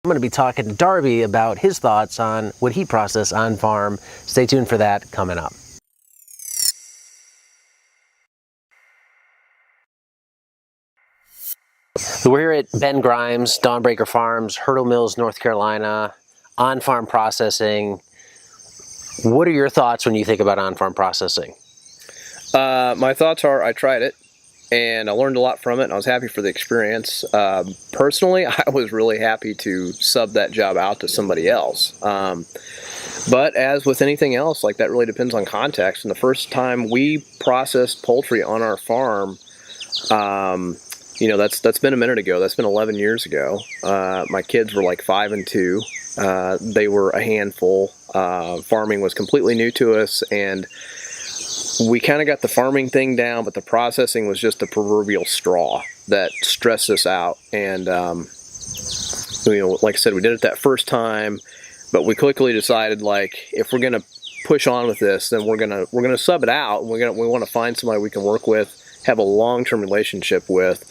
I'm going to be talking to Darby about his thoughts on what he processed on farm. Stay tuned for that coming up. So we're here at Ben Grimes, Dawnbreaker Farms, Hurdle Mills, North Carolina, on-farm processing. What are your thoughts when you think about on-farm processing? My thoughts are I tried it and I learned a lot from it and I was happy for the experience. Personally, I was really happy to sub that job out to somebody else. But as with anything else, like that really depends on context. And the first time we processed poultry on our farm, that's been a minute ago. That's been 11 years ago. My kids were like 5 and 2. They were a handful. Farming was completely new to us, and we kind of got the farming thing down, but the processing was just the proverbial straw that stressed us out. And like I said, we did it that first time, but we quickly decided, like, if we're gonna push on with this, then we're gonna sub it out. And we want to find somebody we can work with, have a long-term relationship with.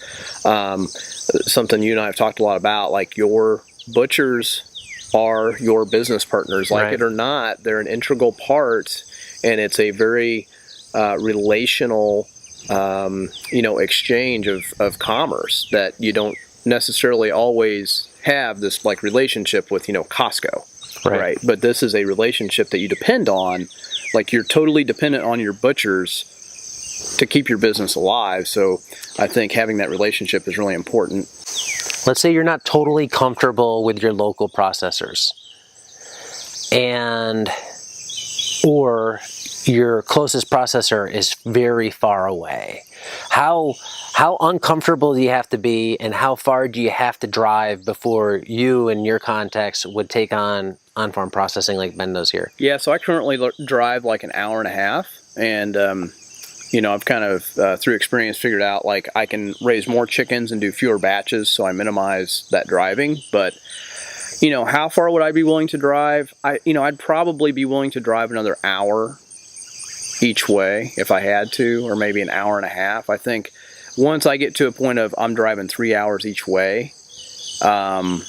Something you and I have talked a lot about, like your butchers are your business partners, like it or not. They're an integral part, and it's a very relational exchange of commerce that you don't necessarily always have this like relationship with Costco, right? But this is a relationship that you depend on. Like, you're totally dependent on your butchers to keep your business alive. So I think having that relationship is really important. Let's say you're not totally comfortable with your local processors, or your closest processor is very far away. How uncomfortable do you have to be, and how far do you have to drive before you and your contacts would take on farm processing like Ben does here? Yeah, so I currently drive like an hour and a half, and I've kind of, through experience, figured out like I can raise more chickens and do fewer batches, so I minimize that driving. But, how far would I be willing to drive? I'd probably be willing to drive another hour each way if I had to, or maybe an hour and a half. I think once I get to a point of I'm driving 3 hours each way, that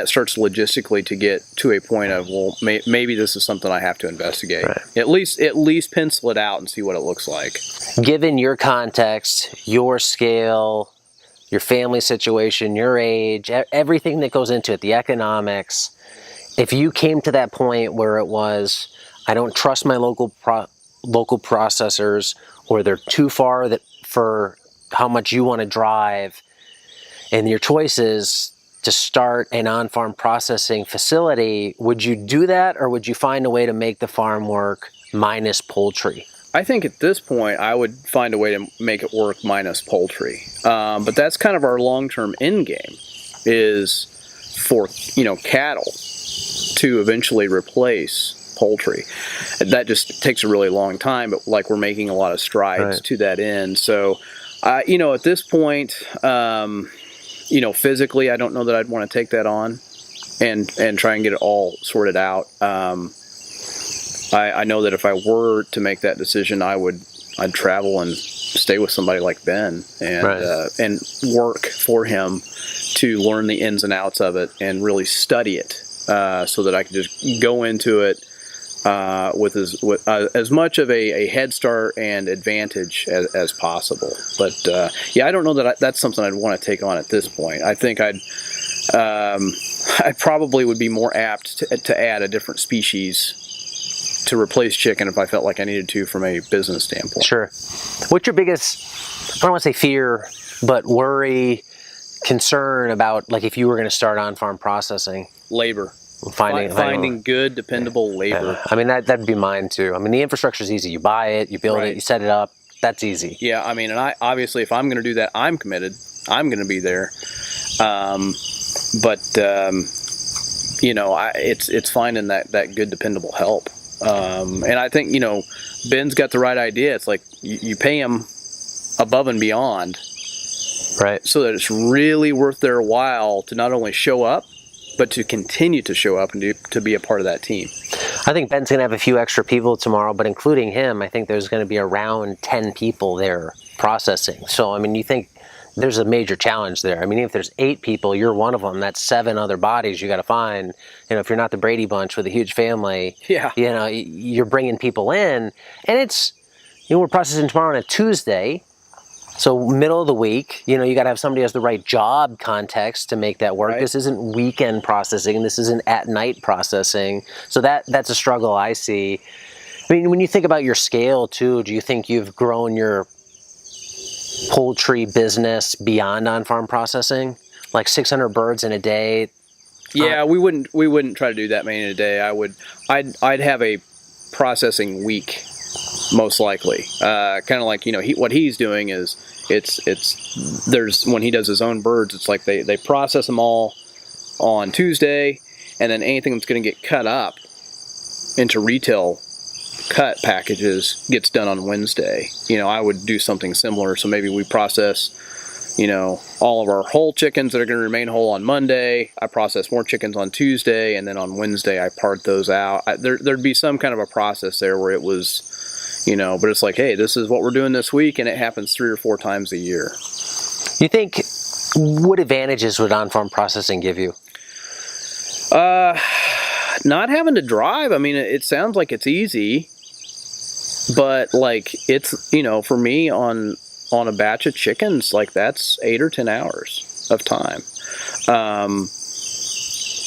starts logistically to get to a point of, well, maybe this is something I have to investigate. At least pencil it out and see what it looks like. Given your context, your scale, your family situation, your age, everything that goes into it, the economics, if you came to that point where it was, I don't trust my local processors, or they're too far for how much you want to drive, and your choice is to start an on-farm processing facility, would you do that, or would you find a way to make the farm work minus poultry? I think at this point I would find a way to make it work minus poultry. But that's kind of our long-term end game, is for cattle to eventually replace poultry. That just takes a really long time, but like we're making a lot of strides to that end. So at this point, physically, I don't know that I'd want to take that on and try and get it all sorted out. I know that if I were to make that decision, I'd travel and stay with somebody like Ben and work for him to learn the ins and outs of it and really study it, so that I could just go into it with as much of a head start and advantage as possible. But I don't know that that's something I'd want to take on at this point. I think I probably would be more apt to add a different species to replace chicken if I felt like I needed to from a business standpoint. Sure. What's your biggest, I don't want to say fear, but worry, concern about, like, if you were going to start on-farm processing? Labor. Finding good, dependable labor. Yeah. I mean, that'd be mine too. I mean, the infrastructure is easy. You buy it, you build it, you set it up. That's easy. Yeah, I mean, and I obviously, if I'm going to do that, I'm committed. I'm going to be there. It's finding that good, dependable help. And I think, Ben's got the right idea. It's like you pay him above and beyond, right? So that it's really worth their while to not only show up, but to continue to show up and to be a part of that team. I think Ben's going to have a few extra people tomorrow, but including him, I think there's going to be around 10 people there processing. So, I mean, you think there's a major challenge there. I mean, if there's 8 people, you're one of them. That's 7 other bodies you got to find. You know, if you're not the Brady Bunch with a huge family, Yeah. you know, you're bringing people in, and it's, you know, we're processing tomorrow on a Tuesday, so middle of the week. You know, you got to have somebody who has the right job context to make that work. Right. This isn't weekend processing. This isn't at night processing. So that's a struggle I see. I mean, when you think about your scale too, do you think you've grown your poultry business beyond on-farm processing, like 600 birds in a day? Yeah, we wouldn't try to do that many in a day. I'd have a processing week, most likely. Kind of like, you know, what he's doing is there's when he does his own birds, it's like they process them all on Tuesday, and then anything that's going to get cut up into retail cut packages gets done on Wednesday. You know, I would do something similar. So maybe we process, you know, all of our whole chickens that are going to remain whole on Monday. I process more chickens on Tuesday, and then on Wednesday I part those out. There'd be some kind of a process there where it was, you know, but it's like, hey, this is what we're doing this week, and it happens 3 or 4 times a year. You think, what advantages would on-farm processing give you? Not having to drive. I mean, it sounds like it's easy, but like it's, you know, for me on a batch of chickens, like that's 8 or 10 hours of time.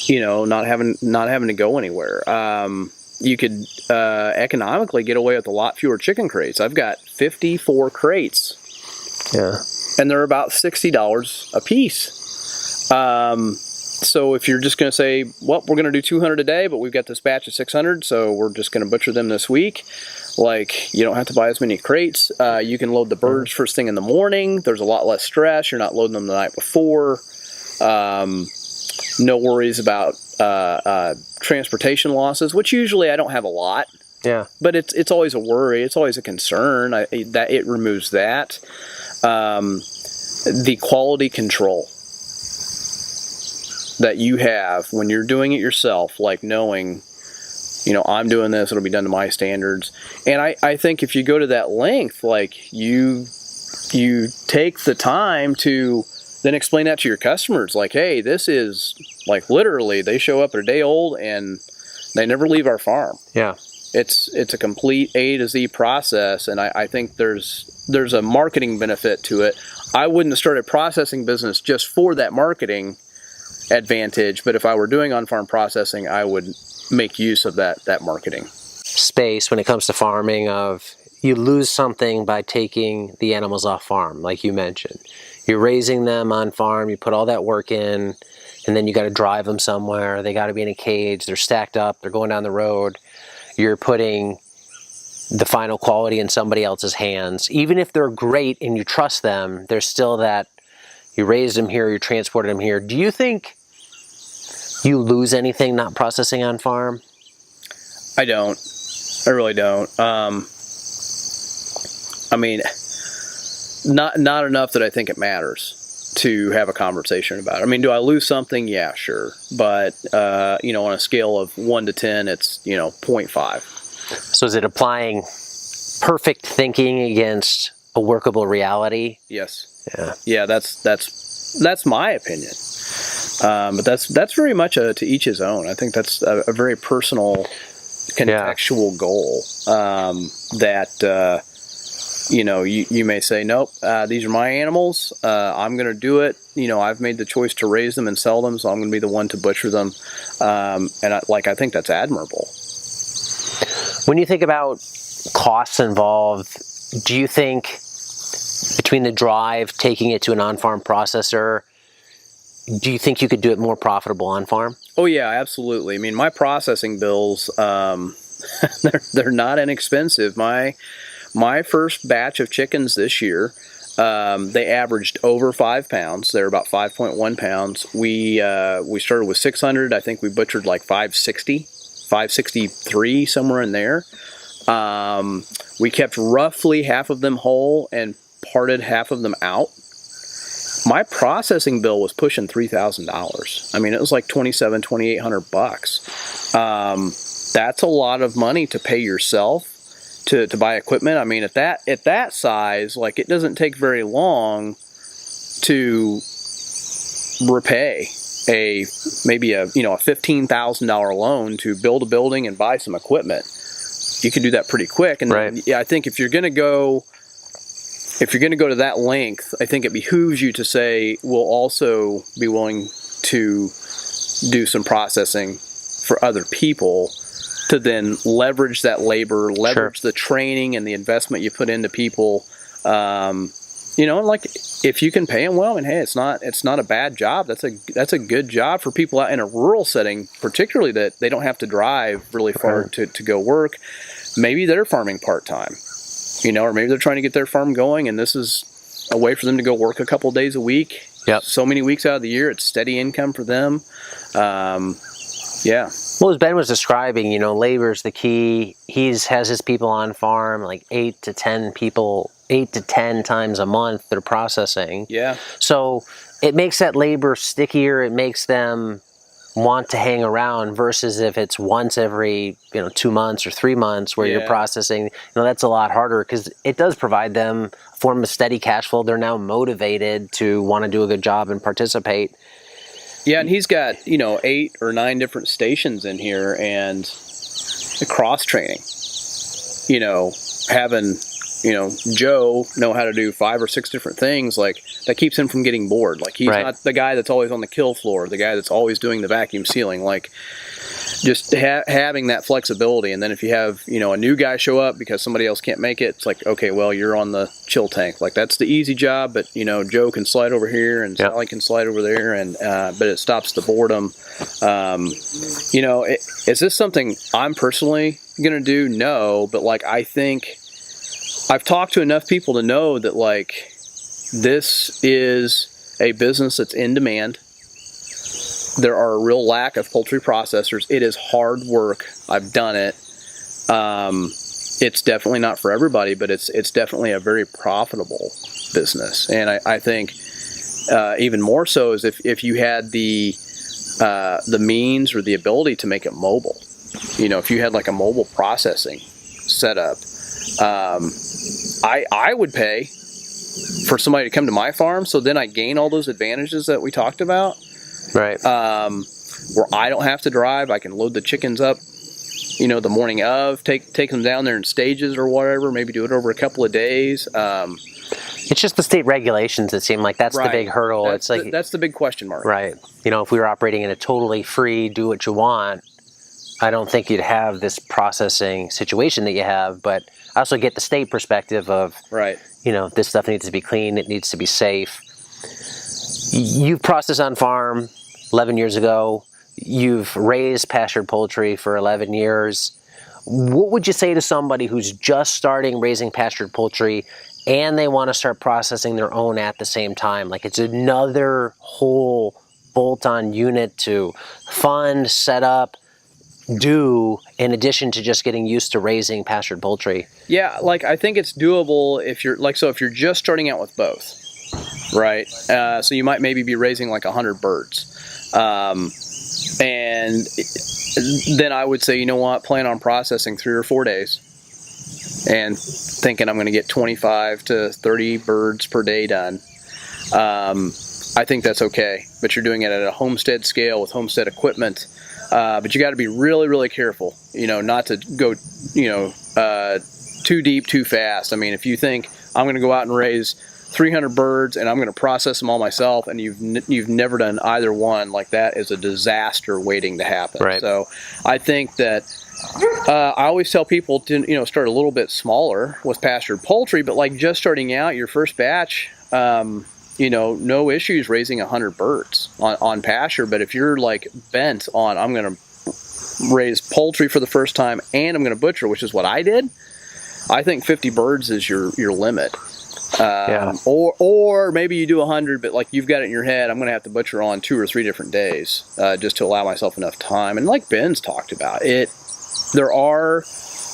You know, not having to go anywhere. You could economically get away with a lot fewer chicken crates. I've got 54 crates. Yeah. And they're about $60 a piece. So if you're just going to say, well, we're going to do 200 a day, but we've got this batch of 600, so we're just going to butcher them this week. Like, you don't have to buy as many crates. You can load the birds first thing in the morning. There's a lot less stress. You're not loading them the night before. No worries about transportation losses, which usually I don't have a lot. Yeah. But it's always a worry. It's always a concern. That it removes that. The quality control that you have when you're doing it yourself, like knowing, you know, I'm doing this, it'll be done to my standards. And I think if you go to that length, like you take the time to then explain that to your customers, like, hey, this is like literally they show up, they're a day old, and they never leave our farm. Yeah. It's a complete A to Z process, and I think there's a marketing benefit to it. I wouldn't have started processing business just for that marketing advantage, but if I were doing on-farm processing, I would make use of that marketing. Space when it comes to farming, of you lose something by taking the animals off farm, like you mentioned. You're raising them on farm, you put all that work in, and then you got to drive them somewhere. They got to be in a cage, they're stacked up, they're going down the road. You're putting the final quality in somebody else's hands. Even if they're great and you trust them, there's still that you raised them here, you transported them here. Do you think you lose anything not processing on farm? I don't. I really don't. I mean, not enough that I think it matters to have a conversation about it. I mean, do I lose something? Yeah, sure. But, you know, on a scale of 1 to 10, it's, you know, 0.5. So is it applying perfect thinking against a workable reality? Yes. Yeah. Yeah, that's my opinion. But that's very much to each his own. I think that's a very personal, contextual goal. That you know, you may say, nope, these are my animals. I'm going to do it. You know, I've made the choice to raise them and sell them, so I'm going to be the one to butcher them. And I think that's admirable. When you think about costs involved, do you think between the drive, taking it to an on-farm processor, do you think you could do it more profitable on-farm? Oh yeah, absolutely. I mean, my processing bills, they're not inexpensive. My first batch of chickens this year, they averaged over 5 pounds. They're about 5.1 pounds. We started with 600. I think we butchered like 560, 563, somewhere in there. We kept roughly half of them whole and parted half of them out. My processing bill was pushing $3,000. I mean, it was like $2,700-$2,800. That's a lot of money to pay yourself to buy equipment. I mean, at that size, like, it doesn't take very long to repay maybe a $15,000 loan to build a building and buy some equipment, you can do that pretty quick. And then, yeah, I think if you're going to go to that length, I think it behooves you to say, we'll also be willing to do some processing for other people to then leverage that labor, leverage the training and the investment you put into people. Like if you can pay them well, and hey, it's not a bad job. That's a good job for people out in a rural setting, particularly that they don't have to drive really far to go work. Maybe they're farming part-time, or maybe they're trying to get their farm going, and this is a way for them to go work a couple of days a week. Yep. So many weeks out of the year, it's steady income for them. Yeah. Well, as Ben was describing, labor's the key. Has his people on farm, like 8 to 10 times a month they're processing. Yeah. So it makes that labor stickier. It makes them want to hang around versus if it's once every 2 months or 3 months where you're processing. That's a lot harder because it does provide them a form of steady cash flow. They're now motivated to want to do a good job and participate. Yeah, and he's got 8 or 9 different stations in here, and the cross training. Having Joe know how to do 5 or 6 different things, like that keeps him from getting bored. Like he's not the guy that's always on the kill floor, the guy that's always doing the vacuum sealing. Like just having that flexibility. And then if you have a new guy show up because somebody else can't make it, it's like, okay, well, you're on the chill tank. Like that's the easy job, but Joe can slide over here and Sally can slide over there, and but it stops the boredom. Is this something I'm personally gonna do? No, but like I think I've talked to enough people to know that like this is a business that's in demand. There are a real lack of poultry processors. It is hard work. I've done it. It's definitely not for everybody, but it's definitely a very profitable business. And I think even more so is if you had the means or the ability to make it mobile. If you had like a mobile processing setup, I would pay for somebody to come to my farm, so then I gain all those advantages that we talked about. Right. Where I don't have to drive, I can load the chickens up, the morning of, take them down there in stages or whatever, maybe do it over a couple of days. It's just the state regulations that seem like that's the big hurdle. That's the big question mark. Right. If we were operating in a totally free, do what you want, I don't think you'd have this processing situation that you have. But I also get the state perspective of, this stuff needs to be clean, it needs to be safe. You've processed on farm 11 years ago. You've raised pastured poultry for 11 years. What would you say to somebody who's just starting raising pastured poultry and they want to start processing their own at the same time? Like it's another whole bolt-on unit to fund, set up, do in addition to just getting used to raising pastured poultry. Yeah, like I think it's doable if you're just starting out with both. Right. So you might maybe be raising like 100 birds. And then I would say, plan on processing 3 or 4 days and thinking I'm going to get 25 to 30 birds per day done. I think that's okay, but you're doing it at a homestead scale with homestead equipment. But you got to be really, really careful, not to go, too deep, too fast. I mean, if you think I'm going to go out and raise 300 birds and I'm going to process them all myself, and you've never done either one, like that is a disaster waiting to happen. Right. So I think that I always tell people to start a little bit smaller with pastured poultry, but like just starting out your first batch, no issues raising 100 birds on pasture. But if you're like bent on I'm going to raise poultry for the first time and I'm going to butcher, which is what I did, I think 50 birds is your limit. Or maybe you do 100, but like you've got it in your head, I'm going to have to butcher on 2 or 3 different days just to allow myself enough time. And like Ben's talked about, there are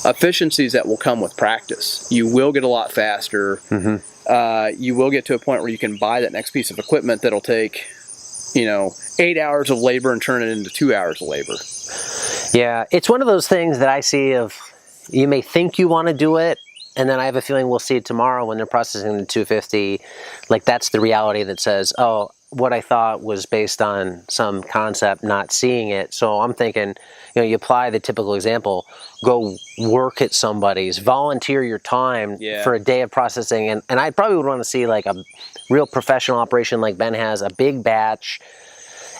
efficiencies that will come with practice. You will get a lot faster. Mm-hmm. You will get to a point where you can buy that next piece of equipment that'll take, 8 hours of labor and turn it into 2 hours of labor. Yeah, it's one of those things that I see of, you may think you want to do it, and then I have a feeling we'll see it tomorrow when they're processing the 250. Like, that's the reality that says, oh, what I thought was based on some concept, not seeing it. So I'm thinking, you know, you apply the typical example, go work at somebody's, volunteer your time for a day of processing. And I probably would want to see like a real professional operation like Ben has, a big batch,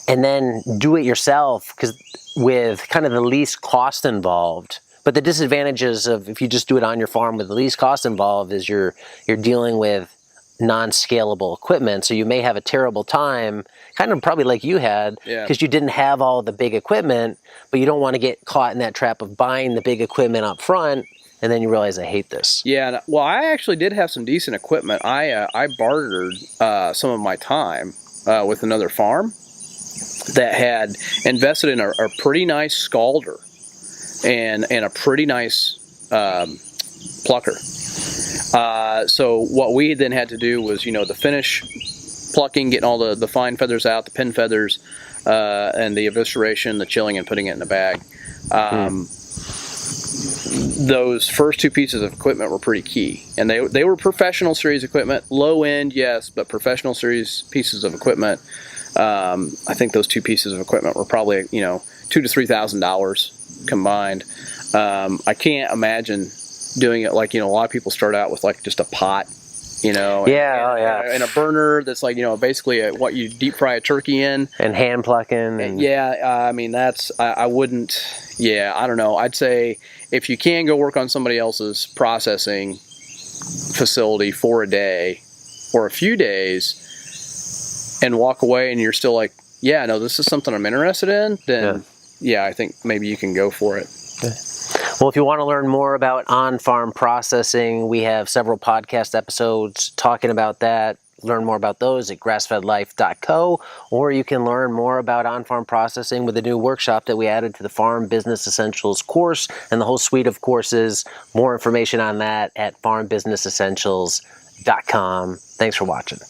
and then do it yourself, because with kind of the least cost involved. But the disadvantages of if you just do it on your farm with the least cost involved is you're dealing with non-scalable equipment, so you may have a terrible time, kind of probably like you had, because you didn't have all the big equipment, but you don't want to get caught in that trap of buying the big equipment up front, and then you realize I hate this. Yeah, well, I actually did have some decent equipment. I bartered some of my time with another farm that had invested in a pretty nice scalder and a pretty nice plucker. So what we then had to do was, you know, the finish plucking, getting all the fine feathers out, the pin feathers, and the evisceration, the chilling, and putting it in the bag. Those first two pieces of equipment were pretty key, and they were professional series equipment, low end, yes, but professional series pieces of equipment. I think those two pieces of equipment were probably, you know, $2,000 to $3,000 combined. I can't imagine doing it like, you know, a lot of people start out with like just a pot, you know, and a burner that's like, you know, basically what you deep fry a turkey in, and hand plucking. And I mean, that's I wouldn't. Yeah, I don't know. I'd say if you can go work on somebody else's processing facility for a day or a few days and walk away and you're still like, yeah, no, this is something I'm interested in, then yeah, I think maybe you can go for it. Well, if you want to learn more about on-farm processing, we have several podcast episodes talking about that. Learn more about those at grassfedlife.co, or you can learn more about on-farm processing with a new workshop that we added to the Farm Business Essentials course and the whole suite of courses. More information on that at farmbusinessessentials.com. Thanks for watching.